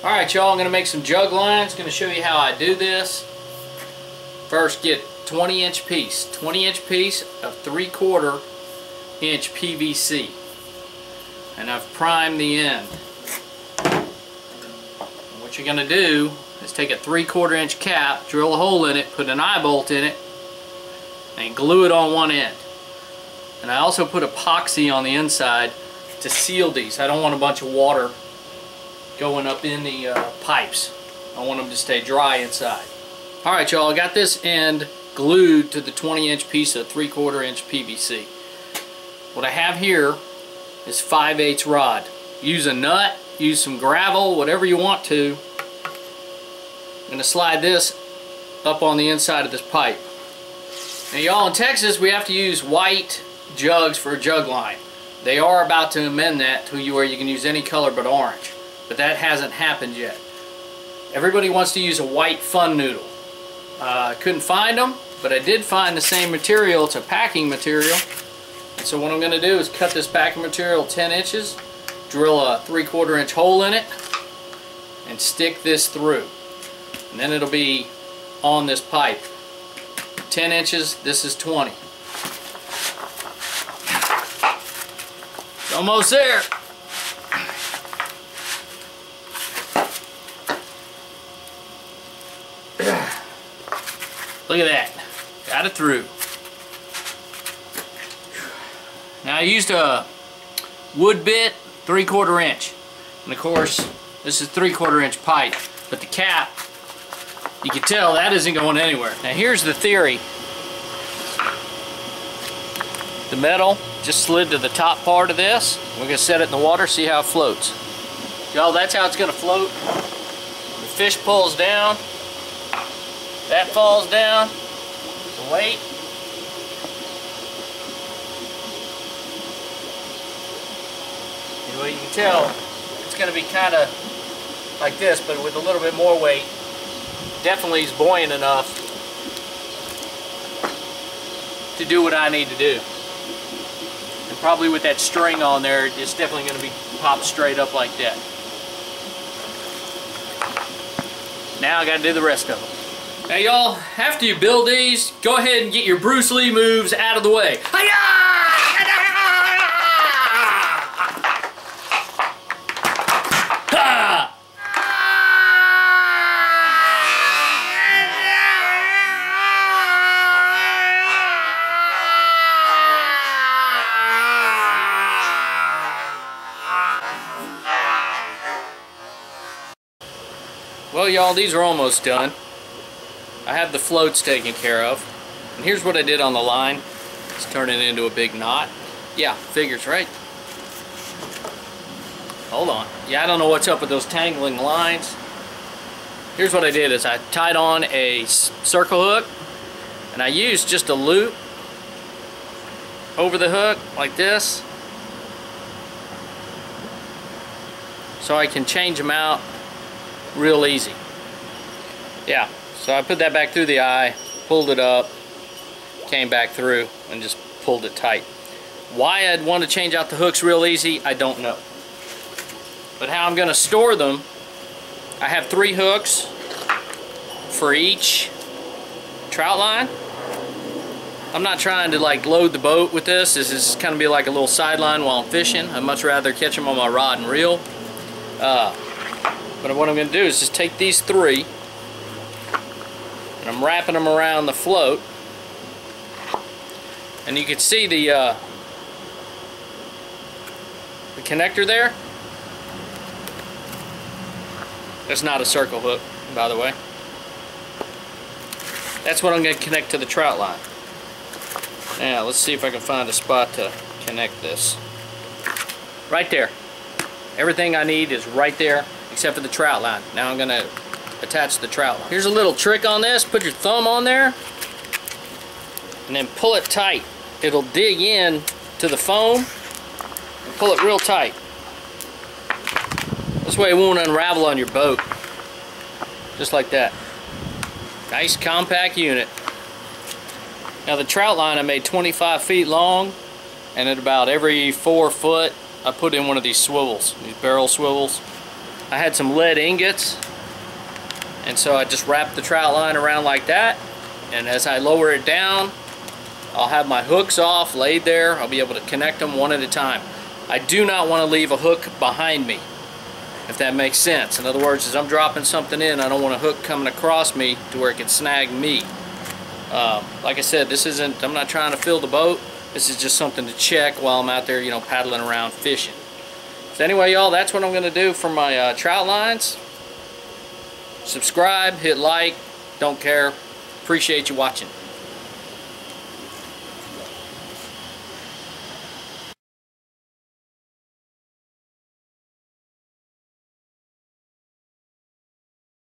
Alright y'all, I'm going to make some jug lines. Going to show you how I do this. First get 20-inch piece. 20-inch piece of 3/4 inch PVC. And I've primed the end. And what you're going to do is take a 3/4 inch cap, drill a hole in it, put an eye bolt in it, and glue it on one end. And I also put epoxy on the inside to seal these. I don't want a bunch of water going up in the pipes. I want them to stay dry inside. Alright y'all, I got this end glued to the 20-inch piece of 3/4 inch PVC. What I have here is 5/8 rod. Use a nut, use some gravel, whatever you want to. I'm going to slide this up on the inside of this pipe. Now y'all, in Texas we have to use white jugs for a jug line. They are about to amend that to where you can use any color but orange. But that hasn't happened yet. Everybody wants to use a white fun noodle. I couldn't find them, but I did find the same material. It's a packing material. And so what I'm going to do is cut this packing material 10 inches, drill a 3/4 inch hole in it, and stick this through. And then it'll be on this pipe. 10 inches, this is 20. It's almost there. Look at that. Got it through. Now I used a wood bit, 3/4 inch. And of course, this is 3/4 inch pipe. But the cap, you can tell that isn't going anywhere. Now here's the theory. The metal just slid to the top part of this. We're going to set it in the water, see how it floats. Y'all, that's how it's going to float. The fish pulls down. That falls down. The weight. Anyway, you can tell it's going to be kind of like this, but with a little bit more weight. Definitely is buoyant enough to do what I need to do. And probably with that string on there, it's definitely going to be popped straight up like that. Now I got to do the rest of them. Now y'all, after you build these, go ahead and get your Bruce Lee moves out of the way. Well y'all, these are almost done. I have the floats taken care of. And here's what I did on the line. Let's turn it into a big knot. Yeah, figures, right? Hold on. Yeah, I don't know what's up with those tangling lines. Here's what I did is I tied on a circle hook and I used just a loop over the hook like this so I can change them out real easy. Yeah, so I put that back through the eye, pulled it up, came back through and just pulled it tight. Why I'd want to change out the hooks real easy, I don't know. But how I'm going to store them, I have 3 hooks for each trout line. I'm not trying to like load the boat with this. This is kind of be like a little sideline while I'm fishing. I'd much rather catch them on my rod and reel. But what I'm going to do is just take these 3 and I'm wrapping them around the float, and you can see the connector there. That's not a circle hook, by the way. That's what I'm going to connect to the trout line. Now let's see if I can find a spot to connect this. Right there. Everything I need is right there except for the trout line. Now I'm going to attach the trout line. Here's a little trick on this. Put your thumb on there and then pull it tight. It'll dig in to the foam and pull it real tight. This way it won't unravel on your boat. Just like that. Nice compact unit. Now the trout line I made 25 feet long, and at about every 4 foot I put in one of these swivels, these barrel swivels. I had some lead ingots, and so I just wrapped the trout line around like that, and as I lower it down, I'll have my hooks off, laid there. I'll be able to connect them one at a time. I do not want to leave a hook behind me, if that makes sense. In other words, as I'm dropping something in, I don't want a hook coming across me to where it can snag me. Like I said, I'm not trying to fill the boat. This is just something to check while I'm out there, you know, paddling around fishing. So anyway, y'all, that's what I'm going to do for my trout lines. Subscribe, hit like, don't care. Appreciate you watching.